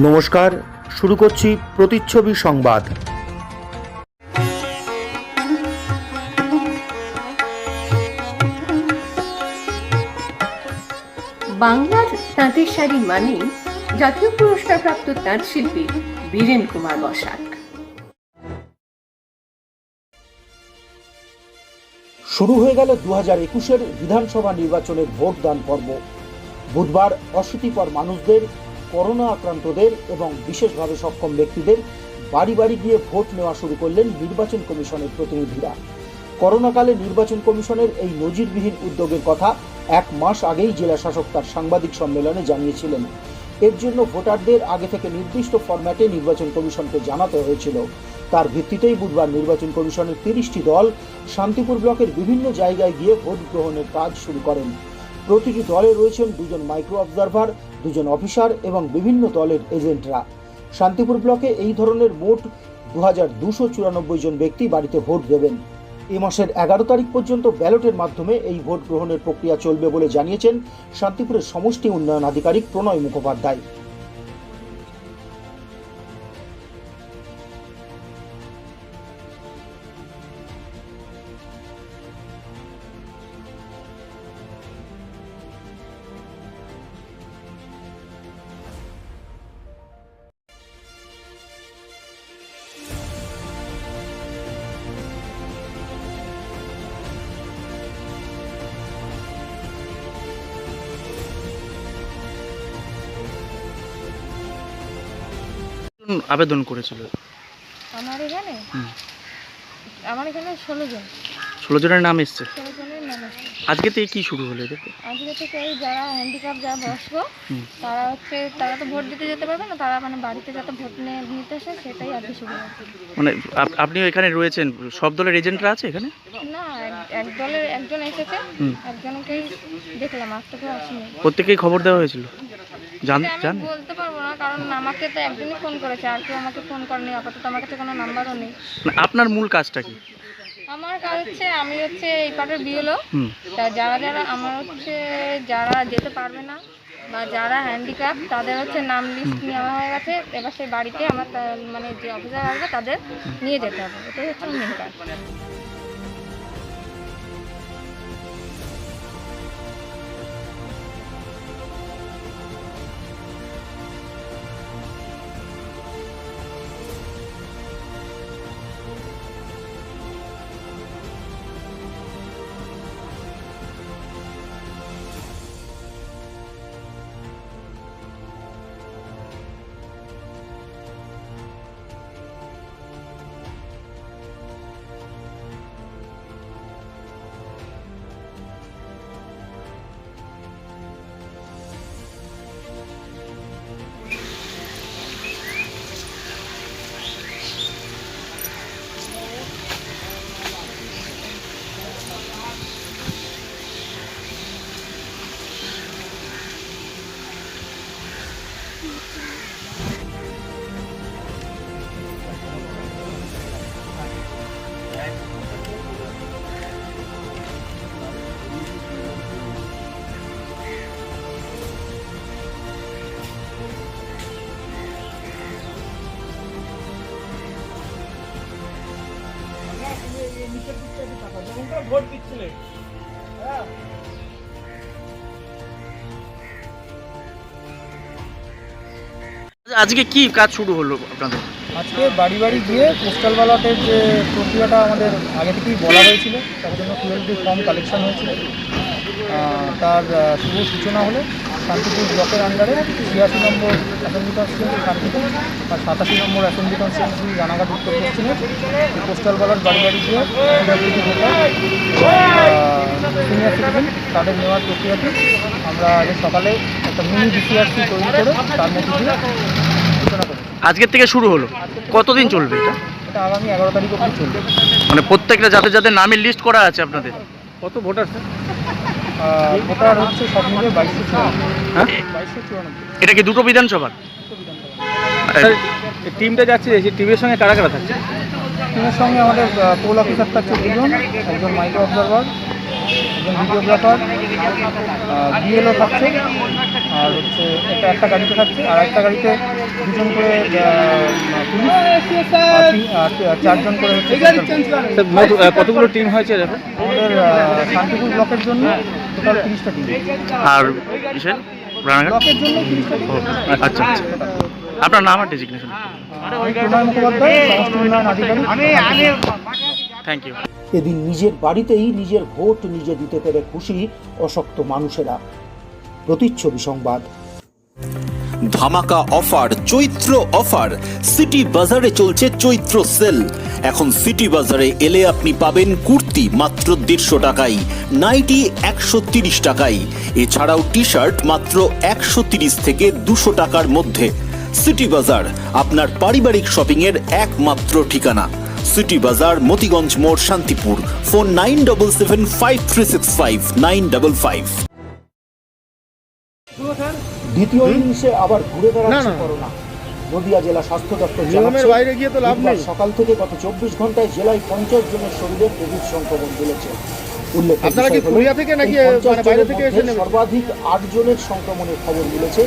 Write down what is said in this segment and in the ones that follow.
নমস্কার, শুরু করছি প্রতিচ্ছবি সংবাদ। বাংলার তাঁতের শাড়ি মানেই জাতীয় পুরস্কারপ্রাপ্ত তাঁত শিল্পী বীরেন কুমার বসাক। শুরু হয়ে গেল 2021-এর বিধানসভা নির্বাচনের ভোটদান পর্ব। বুধবার অশীতিপর মানুষদের, করোনা আক্রান্তদের এবং বিশেষভাবে সক্ষম ব্যক্তিদের বাড়ি বাড়ি গিয়ে ভোট নেওয়া শুরু করলেন নির্বাচন কমিশনের প্রতিনিধিরা। করোনাকালে নির্বাচন কমিশনের এই নজিরবিহীন উদ্যোগের কথা 1 মাস আগেই জেলা শাসক তার সাংবাদিক সম্মেলনে জানিয়েছিলেন। এর জন্য ভোটারদের আগে থেকে নির্দিষ্ট ফরম্যাটে নির্বাচন কমিশনকে জানাতে হয়েছিল। তার ভিত্তিতেই বুধবার নির্বাচন কমিশনের 30টি দল শান্তিপুর ব্লকের বিভিন্ন জায়গায় গিয়ে ভোট গ্রহণের কাজ শুরু করেন। প্রতিটি দলে রয়েছেন 2 জন মাইক্রো অবজারভার, 2 জন অফিসার এবং বিভিন্ন দলের এজেন্টরা। শান্তিপুর ব্লকে এই ধরনের মোট 2294 জন ব্যক্তি বাড়িতে ভোট দেবেন। এ মাসের 11 তারিখ পর্যন্ত ব্যালটের মাধ্যমে এই ভোট গ্রহণের প্রক্রিয়া চলবে বলে জানিয়েছেন শান্তিপুরের সমষ্টি উন্নয়ন আধিকারিক প্রণয় মুখোপাধ্যায়। আবেদন করেছিল আমার এখানে 16 জন 16 জনের নাম এসছে। 16 জনের নাম আছে। আজকে থেকে কি শুরু হলো এদের? আজকে থেকে এই যারা হ্যান্ডিক্যাপ যারা বয়স্ক তারা তো ভোট দিতে যেতে পারবে না, তারা মানে বাড়িতে যাতে ভোট নিতে আসে সেটাই আর কি শুরু হচ্ছে। মানে আপনি এখানে রয়েছেন, সব দলের এজেন্টরা আছে এখানে? না, এক দলের একজন এসেছে, একজনকেই দেখলাম, আর তো কেউ আসেনি। প্রত্যেকেই খবর দেওয়া হয়েছিল? আমি বলতে পারবো না, কারণ আমাকে তো একজনই ফোন করেছে, আর কেউ আমাকে ফোন করেনি। আপাতত আমার কাছে কোনো নাম্বারও নেই। আপনার মূল কাজটা কি? আমার কাজ হচ্ছে, আমি হচ্ছে এই পার্টের বিএলও। তা যারা আমার হচ্ছে যারা যেতে পারবে না বা যারা হ্যান্ডিক্যাপ তাদের হচ্ছে নাম লিস্ট নেওয়া হয়ে গেছে। এবার সেই বাড়িতে আমার মানে যে অফিসার আসবে তাদের নিয়ে যেতে হবে। এটাই হচ্ছে মেন কাজ। আজকে কি কাজ শুরু হলো আপনাদের? আজকে বাড়ি বাড়ি গিয়ে পোস্টাল ব্যালটের যে প্রক্রিয়াটা আমাদের আগে থেকেই বলা হয়েছিল, তার জন্য 12টি ফর্ম কালেকশন হয়েছিল। তার শুভ সূচনা হলো শান্তিপুর ব্লকের আন্ডারে 86 নম্বর অ্যাসেম্বলি কনস্টিটুয়েন্সি শান্তিপুর আর 87 নম্বর অ্যাসেম্বলি কনস্টিটুয়েন্সি রানাঘাট উত্তর পশ্চিমে পোস্টাল ব্যালট বাড়ি বাড়ি গিয়ে সিনিয়র সিটিজেন তাদের নেওয়ার প্রক্রিয়াটি আমরা আজ সকালে একটা মিনি বিসিআরসি তৈরি করে তার মধ্যে দিয়ে সূচনা করি। আজকের থেকে শুরু হলো, কতদিন চলবে এটা? এটা আগামী 11 তারিখ অবধি চলবে। মানে প্রত্যেকটা যাদের যাদের নামের লিস্ট করা আছে আপনাদের? কত ভোটার স্যার? ভোটার হচ্ছে সব মিলে 2294। এটা কি দুটো বিধানসভা? টিমটা যাচ্ছে, যে টিমের সঙ্গে কারা কারা থাকছে? টিমের সঙ্গে আমাদের পোল অফিসার থাকছে 2 জন, একজন মাইক্রো অবজারভার, একজন ভিডিওগ্রাফার, বিএলও থাকছে, আর হচ্ছে একটা গাড়িতে থাকছে, আর একটা গাড়িতে দুজন করে পুলিশ, আর 4জন করে হচ্ছে কতগুলো টিম হয়েছে এখন? আমাদের শান্তিপুর ব্লকের জন্য টোটাল 30টা টিম, আর কিসের রানাঘাট? ব্লকের জন্য 30টা টিম। আচ্ছা আচ্ছা, আপনার নাম আর ডেজিগনেশন? আমি প্রণয় মুখোপাধ্যায়, সমষ্টি উন্নয়ন আধিকারিক। Thank you. এদিন নিজের বাড়িতেই নিজের ভোট নিজে দিতে পেরে খুশি অশক্ত মানুষেরা। প্রতিচ্ছবি সংবাদ। ধামাকা অফার, চৈত্র অফার। সিটি বাজারে চলছে চৈত্র সেল। এখন সিটি বাজারে এলে আপনি পাবেন কুর্তি মাত্র 150 টাকায়, নাইটি 130 টাকায়, এছাড়াও টি শার্ট মাত্র 130 থেকে 200 টাকার মধ্যে। সিটি বাজার আপনার পারিবারিক শপিং এর একমাত্র ঠিকানা। সিটি বাজার, মতিগঞ্জ মোড়, শান্তিপুর। ফোন 9775365955। দ্বিতীয় ইনিংসে আবার ঘুরে দাঁড়াচ্ছে করোনা। নদিয়া জেলা স্বাস্থ্য দপ্তর জানাচ্ছে, বুধবার সকাল থেকে গত 24 ঘন্টায় জেলায় 50 জনের শরীরে কোভিড সংক্রমণ মিলেছে। উল্লেখ্য সর্বাধিক 8 জনের সংক্রমণের খবর মিলেছে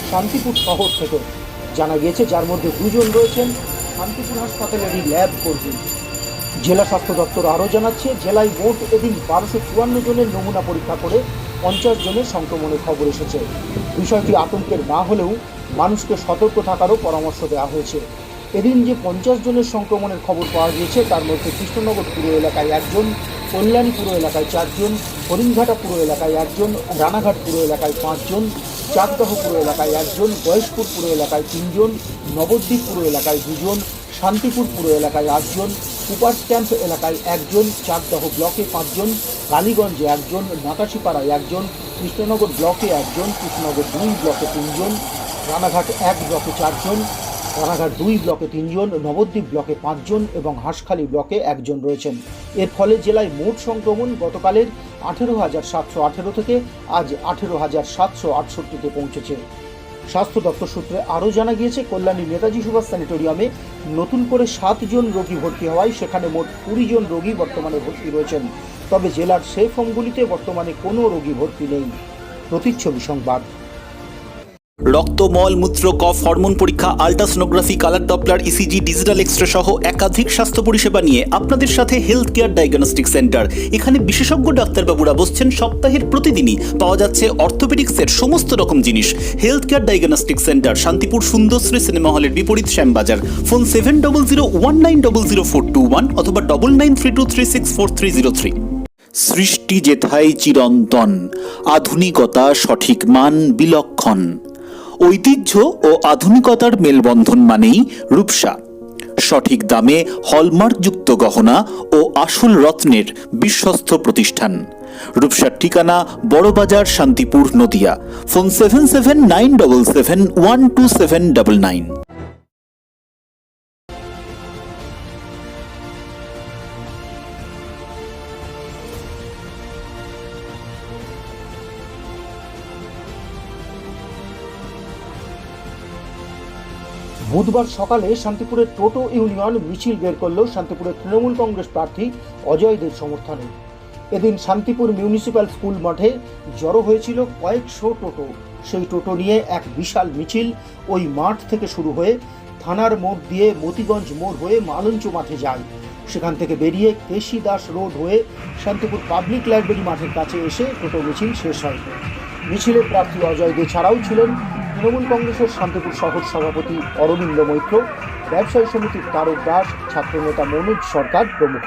শান্তিপুর শহর থেকে। জানা গিয়েছে যার মধ্যে 2 জন রয়েছেন শান্তিপুর হাসপাতালেরই ল্যাব কর্মী। জেলা স্বাস্থ্য দপ্তর আরও জানাচ্ছে, জেলায় মোট এদিন 1254 জনের নমুনা পরীক্ষা করে 50 জনের সংক্রমণের খবর এসেছে। বিষয়টি আতঙ্কের না হলেও মানুষকে সতর্ক থাকারও পরামর্শ দেওয়া হয়েছে। এদিন যে 50 জনের সংক্রমণের খবর পাওয়া গিয়েছে তার মধ্যে কৃষ্ণনগর পুর এলাকায় 1 জন, কল্যাণী পুর এলাকায় 4 জন, হরিণঘাটা পুর এলাকায় 1 জন, রানাঘাট পুর এলাকায় 5 জন, চাকদহ পুর এলাকায় 1 জন, গয়েশপুর পুর এলাকায় 3 জন, নবদ্বীপ পুর এলাকায় 2 জন, শান্তিপুর পুর এলাকায় 8 জন, কুপার ক্যাম্প এলাকায় 1 জন, চাকদহ ব্লকে 5 জন, কালীগঞ্জে 1 জন, নাকাশিপাড়ায় 1 জন, কৃষ্ণনগর ব্লকে 1 জন, কৃষ্ণনগর 2 ব্লকে 3 জন, রানাঘাট 1 ব্লকে 4 জন, রানাঘাট 2 ব্লকে 3 জন, নবদ্বীপ ব্লকে 5 জন এবং হাঁসখালী ব্লকে 1 জন রয়েছেন। এর ফলে জেলায় মোট সংক্রমণ গতকালের 18,718 থেকে আজ 18,768-তে পৌঁছেছে। স্বাস্থ্য দপ্তর সূত্রে আরও জানা গিয়েছে, কল্যাণী নেতাজি সুভাষ স্যানিটোরিয়ামে নতুন করে 7 জন রোগী ভর্তি হওয়ায় সেখানে মোট 20 জন রোগী বর্তমানে ভর্তি রয়েছেন। তবে জেলার সেফ হোমগুলিতে বর্তমানে কোনো রোগী ভর্তি নেই। প্রতিচ্ছবি সংবাদ। রক্ত, মল, মূত্র, কফ, হরমোন পরীক্ষা, ultrasonography, colour doppler, ECG, digital X-ray সহ একাধিক স্বাস্থ্য পরিষেবা নিয়ে আপনাদের সাথে হেলথ কেয়ার ডায়াগনস্টিক সেন্টার। এখানে বিশেষজ্ঞ ডাক্তারবাবুরা বসছেন সপ্তাহের প্রতিদিনই। পাওয়া যাচ্ছে অর্থোপেডিক্সের সমস্ত রকম জিনিস। Health care diagnostic centre, Shantipur Sundarshree cinema হলের বিপরীত, শ্যামবাজার। ফোন 7001900421 অথবা 9932364303। সৃষ্টি যেথায় চিরন্তন, আধুনিকতা সঠিক মান বিলক্ষণ। ঐতিহ্য ও আধুনিকতার মেলবন্ধন মানেই রূপসা। সঠিক দামে হলমার্কযুক্ত গহনা ও আসল রত্নের বিশ্বস্ত প্রতিষ্ঠান। রূপসার ঠিকানা বড়বাজার, শান্তিপুর, নদিয়া। ফোন 7797712799। বুধবার সকালে শান্তিপুরের টোটো ইউনিয়ন মিছিল বের করল শান্তিপুরের তৃণমূল কংগ্রেস প্রার্থী অজয় দের সমর্থনে। এদিন শান্তিপুর মিউনিসিপ্যাল স্কুল মাঠে জড়ো হয়েছিল কয়েকশো টোটো। সেই টোটো নিয়ে এক বিশাল মিছিল ওই মাঠ থেকে শুরু হয়ে থানার মোড় দিয়ে মতিগঞ্জ মোড় হয়ে মালঞ্চ মাঠে যায়। সেখান থেকে বেরিয়ে কেশি দাস রোড হয়ে শান্তিপুর পাবলিক লাইব্রেরি মাঠের কাছে এসে টোটো মিছিল শেষ হয়। মিছিলে প্রার্থী অজয় দে ছাড়াও ছিলেন তৃণমূল কংগ্রেসের শান্তিপুর শহর সভাপতি অরবিন্দ মৈত্র, ব্যবসায়ী সমিতির তারক দাস, ছাত্রনেতা মনোজ সরকার প্রমুখ।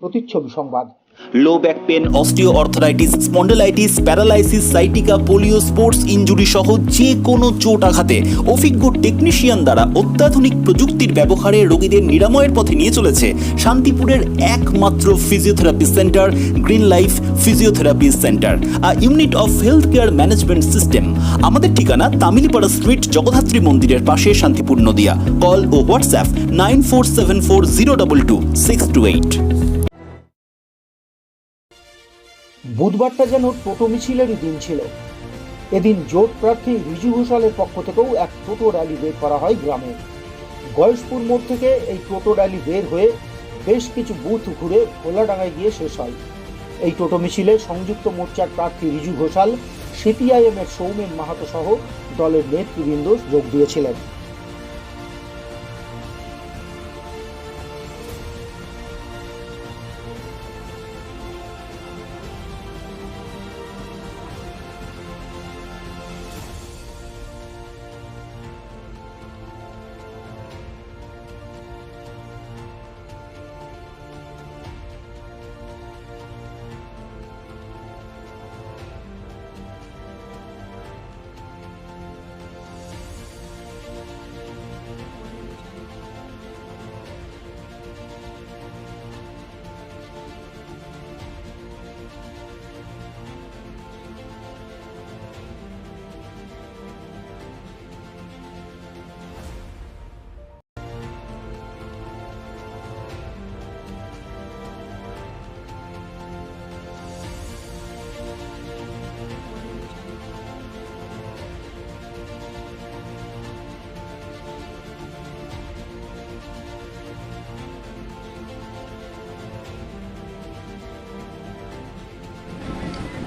প্রতিচ্ছবি সংবাদ। Low back pain, osteoarthritis, spondylitis, paralysis, sciatica, polio, sports injury সহ যে কোনো চোট আঘাতে অভিজ্ঞ টেকনিশিয়ান দ্বারা অত্যাধুনিক প্রযুক্তির ব্যবহারে রোগীদের নিরাময়ের পথে নিয়ে চলেছে শান্তিপুরের একমাত্র physiotherapy centre green life physiotherapy centre, a unit of health care management system. আমাদের ঠিকানা তামিলিপাড়া স্ট্রিট, জগদ্ধাত্রী মন্দিরের পাশে, শান্তিপুর, নদিয়া। কল ও হোয়াটসঅ্যাপ 9474022628। বুধবারটা যেন টোটো মিছিলেরই দিন ছিল। এদিন জোট প্রার্থী রিজু ঘোষালের পক্ষ থেকেও এক টোটো র্যালি বের করা হয় গ্রামে। গয়েশপুর মোড় থেকে এই টোটো র্যালি বের হয়ে বেশ কিছু বুথ ঘুরে ভোলাডাঙ্গায় গিয়ে শেষ হয়। এই টোটো মিছিলে সংযুক্ত মোর্চার প্রার্থী রিজু ঘোষাল, সিপিআইএম এর সৌমেন মাহাতো সহ দলের নেতৃবৃন্দ যোগ দিয়েছিলেন।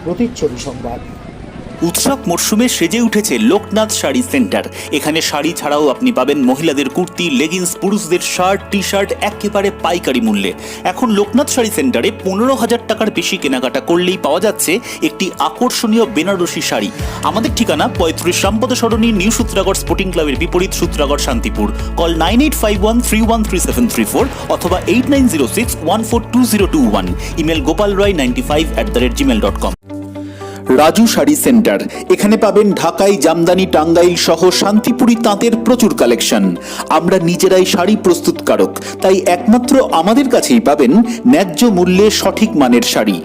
প্রতিচ্ছবি সংবাদ। উৎসব মরশুমে সেজে উঠেছে লোকনাথ শাড়ি সেন্টার। এখানে শাড়ি ছাড়াও আপনি পাবেন মহিলাদের কুর্তি, লেগিংস, পুরুষদের শার্ট, টি শার্ট একেবারে পাইকারি মূল্যে। এখন লোকনাথ শাড়ি সেন্টারে 15,000 টাকার বেশি কেনাকাটা করলেই পাওয়া যাচ্ছে একটি আকর্ষণীয় বেনারসি শাড়ি। আমাদের ঠিকানা 35 রামপদ সরণি, নিউ সূত্রাগড় স্পোর্টিং ক্লাবের বিপরীত, সূত্রাগড়, শান্তিপুর। কল 9851313734 অথবা 8906142021। Email gopalroy95@gmail.com। Raju sari centre. এখানে পাবেন ঢাকাই, জামদানি, টাঙ্গাইল সহ শান্তিপুরি তাঁতের প্রচুর কালেকশন। আমরা নিজেরাই শাড়ি প্রস্তুতকারক, তাই একমাত্র আমাদের কাছেই পাবেন ন্যায্য মূল্যে সঠিক মানের শাড়ি।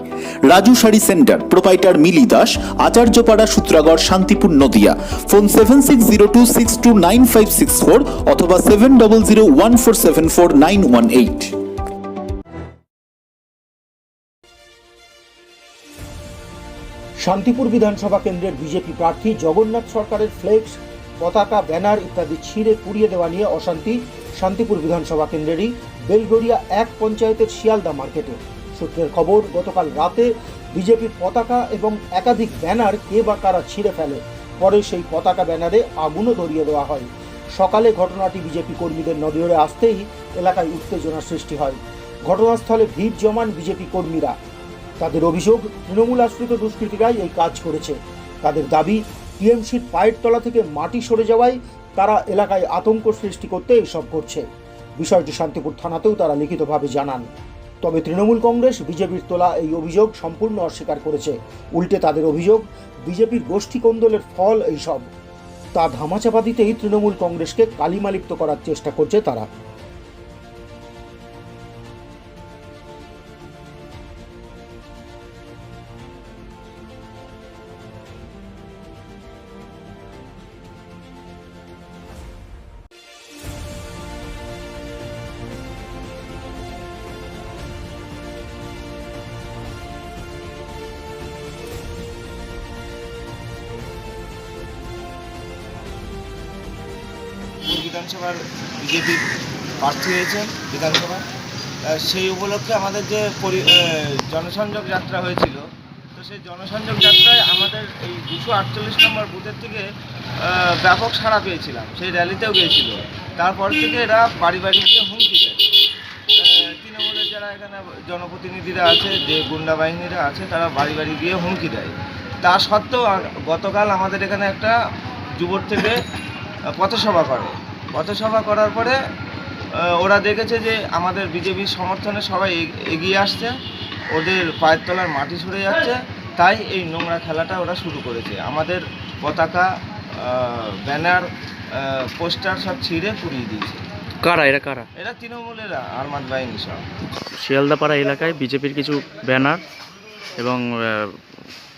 রাজু শাড়ি সেন্টার, প্রোপাইটার মিলি দাস, আচার্যপাড়া, সূত্রাগড়, শান্তিপুর, নদিয়া। ফোন 7602629564 অথবা 7001474918। শান্তিপুর বিধানসভা কেন্দ্রের বিজেপি প্রার্থী জগন্নাথ সরকারের ফ্লেক্স, পতাকা, ব্যানার ইত্যাদি ছিঁড়ে পুড়িয়ে দেওয়া নিয়ে অশান্তি শান্তিপুর বিধানসভা কেন্দ্রেরই বেলগড়িয়া 1 পঞ্চায়েতের শিয়ালদা মার্কেটে। সূত্রের খবর, গতকাল রাতে বিজেপির পতাকা এবং একাধিক ব্যানার কে বা কারা ছিঁড়ে ফেলে। পরে সেই পতাকা ব্যানারে আগুনও ধরিয়ে দেওয়া হয়। সকালে ঘটনাটি বিজেপি কর্মীদের নজরে আসতেই এলাকায় উত্তেজনার সৃষ্টি হয়। ঘটনাস্থলে ভিড় জমান বিজেপি কর্মীরা। তাদের অভিযোগ, তৃণমূল আশ্রিত দুষ্কৃতীরাই এই কাজ করেছে। তাদের দাবি, টিএমসির পায়ের তলা থেকে মাটি সরে যাওয়ায় তারা এলাকায় আতঙ্ক সৃষ্টি করতে এসব করছে। বিষয়টি শান্তিপুর থানাতেও তারা লিখিতভাবে জানান। তবে তৃণমূল কংগ্রেস বিজেপির তোলা এই অভিযোগ সম্পূর্ণ অস্বীকার করেছে। উল্টে তাদের অভিযোগ, বিজেপির গোষ্ঠী কোন্দলের ফল এইসব। তা ধামাচাপা দিতেই তৃণমূল কংগ্রেসকে কালিমালিপ্ত করার চেষ্টা করছে তারা। বিধানসভার বিজেপি প্রার্থী হয়েছেন বিধানসভায়, সেই উপলক্ষে আমাদের যে জনসংযোগ যাত্রা হয়েছিল, তো সেই জনসংযোগ যাত্রায় আমাদের এই 248 নম্বর বুথের থেকে ব্যাপক সাড়া পেয়েছিলাম। সেই র্যালিতেও গিয়েছিল। তারপর থেকে এরা বাড়ি বাড়ি গিয়ে হুমকি দেয়। তৃণমূলের যারা এখানে জনপ্রতিনিধিরা আছে, যে গুন্ডা বাহিনীরা আছে, তারা বাড়ি বাড়ি গিয়ে হুমকি দেয়। তা সত্ত্বেও গতকাল আমাদের এখানে একটা যুবর থেকে পথসভা করে। পথসভা করার পরে ওরা দেখেছে যে আমাদের বিজেপির সমর্থনে সবাই এগিয়ে আসছে, ওদের পায়ের তলার মাটি সরে যাচ্ছে, তাই এই নোংরা খেলাটা ওরা শুরু করেছে। আমাদের পতাকা, ব্যানার, পোস্টার সব ছিঁড়ে পুড়িয়ে দিয়েছে। কারা এরা কারা? এরা তৃণমূলেরা, আরমাদ বাহিনী সব। শিয়ালদাপাড়া এলাকায় বিজেপির কিছু ব্যানার এবং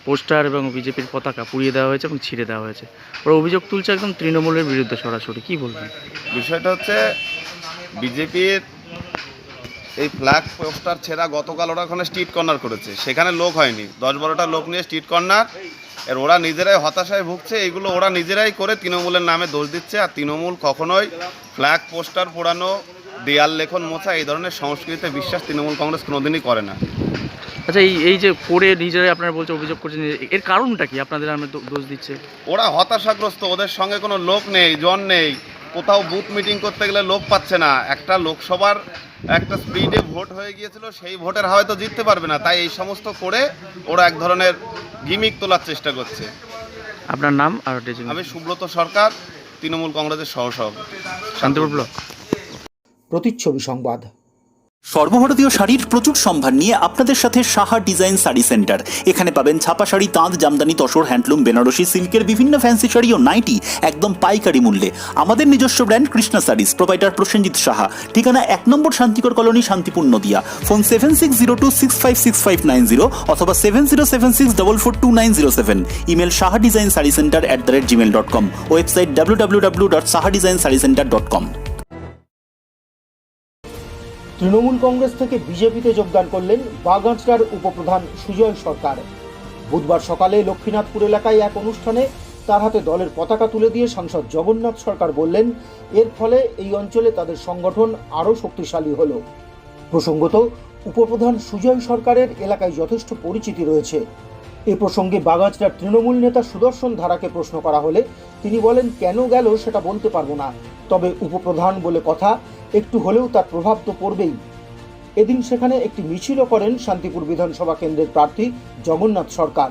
পোস্টার এবং বিজেপির পতাকা পুড়িয়ে দেওয়া হয়েছে এবং ছিঁড়ে দেওয়া হয়েছে। ওরা অভিযোগ তুলছে একদম তৃণমূলের বিরুদ্ধে সরাসরি। কি বলবেন? বিষয়টা হচ্ছে বিজেপির এই ফ্ল্যাগ পোস্টার ছেঁড়া গতকাল ওরা ওখানে স্ট্রিট কর্নার করেছে, সেখানে লোক হয়নি, 10-12টা লোক নিয়ে স্ট্রিট কর্নার। এর ওরা নিজেরাই হতাশায় ভুগছে, এইগুলো ওরা নিজেরাই করে তৃণমূলের নামে দোষ দিচ্ছে। আর তৃণমূল কখনোই ফ্ল্যাগ পোস্টার পোড়ানো, দেয়াল লেখন মোছা এই ধরনের সংস্কৃতিতে বিশ্বাস তৃণমূল কংগ্রেস কোনোদিনই করে না। আচ্ছা, এই যে করে নিজেরাই আপনারা বলছে অভিযোগ করছেন, এর কারণটা কি আপনাদের নামে দোষ দিচ্ছে? ওরা হতাশাগ্রস্ত, ওদের সঙ্গে কোনো লোক নেই, জন নেই, কোথাও বুথ মিটিং করতে গেলে লোক পাচ্ছে না। একটা লোকসভার একটা স্পিডে ভোট হয়ে গিয়েছিল, সেই ভোটের হয়তো জিততে পারবে না, তাই এই সমস্ত করে ওরা এক ধরনের গিমিক তোলার চেষ্টা করছে। আপনার নাম আর? আমি সুব্রত সরকার, তৃণমূল কংগ্রেসের সহসভাপতি, শান্তিপুর ব্লক। প্রতিচ্ছবি সংবাদ। সর্বভারতীয় শাড়ির প্রচুর সম্ভার নিয়ে আপনাদের সাথে সাহা ডিজাইন শাড়ি সেন্টার। এখানে পাবেন ছাপা শাড়ি, তাঁত, জামদানি, তসর, হ্যান্ডলুম, বেনারসি, সিল্কের বিভিন্ন ফ্যান্সি শাড়ি ও নাইটি একদম পাইকারি মূল্যে। আমাদের নিজস্ব brand Krishna saris, proprietor Prosenjit Saha, ঠিকানা 1 নম্বর শান্তিকর কলোনি, শান্তিপুর, নদিয়া। ফোন 7602656590 অথবা 7076442907। Email sahadesignsaricenter@gmail.com। Website www.sahadesignsarecenter.com। Trinamool Congress থেকে বিজেপিতে যোগদান করলেন বাগাঁচড়ার উপপ্রধান সুজয় সরকার। বুধবার সকালে লক্ষ্মীনাথপুর এলাকায় এক অনুষ্ঠানে তার হাতে দলের পতাকা তুলে দিয়ে সাংসদ জগন্নাথ সরকার বললেন, এর ফলে এই অঞ্চলে তাদের সংগঠন আরও শক্তিশালী হলো। প্রসঙ্গত, উপপ্রধান সুজয় সরকারের এলাকায় যথেষ্ট পরিচিতি রয়েছে। এ প্রসঙ্গে বাগাঁচড়ার তৃণমূল নেতা সুদর্শন ধারাকে প্রশ্ন করা হলে তিনি বলেন, কেন গেল সেটা বলতে পারবো না, তবে উপপ্রধান বলে কথা, একটু হলেও তার প্রভাব তো পড়বেই। এদিন সেখানে একটি মিছিলও করেন শান্তিপুর বিধানসভা কেন্দ্রের প্রার্থী জগন্নাথ সরকার।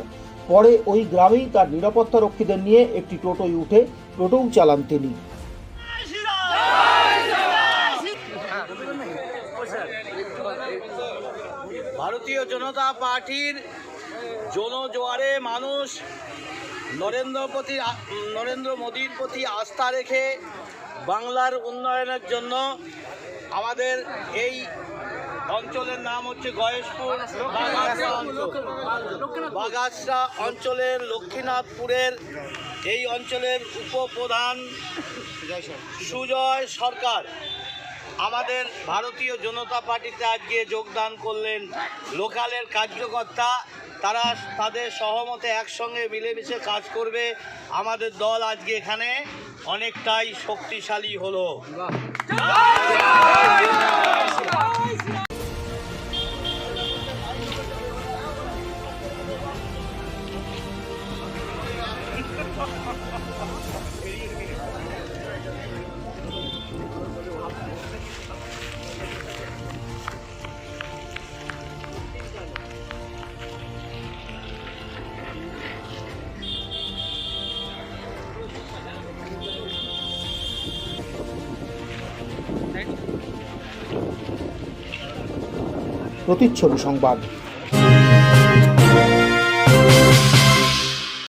পরে ওই গ্রামেই তার নিরাপত্তা রক্ষীদের নিয়ে একটি টোটোয় উঠে টোটোও চালান তিনি। ভারতীয় জনতা পার্টির জনজোয়ারে মানুষ নরেন্দ্র মোদীর প্রতি আস্থা রেখে বাংলার উন্নয়নের জন্য আমাদের এই অঞ্চলের নাম হচ্ছে গয়েশপুর বাগাছড়া অঞ্চলের লক্ষ্মীনাথপুরের এই অঞ্চলের উপপ্রধান সুজয় সরকার আমাদের ভারতীয় জনতা পার্টিতে আজকে যোগদান করলেন। লোকালের কার্যকর্তা তারা তাদের সহমতে একসঙ্গে মিলেমিশে কাজ করবে। আমাদের দল আজকে এখানে অনেকটাই শক্তিশালী হলো। প্রতিচ্ছবি সংবাদ।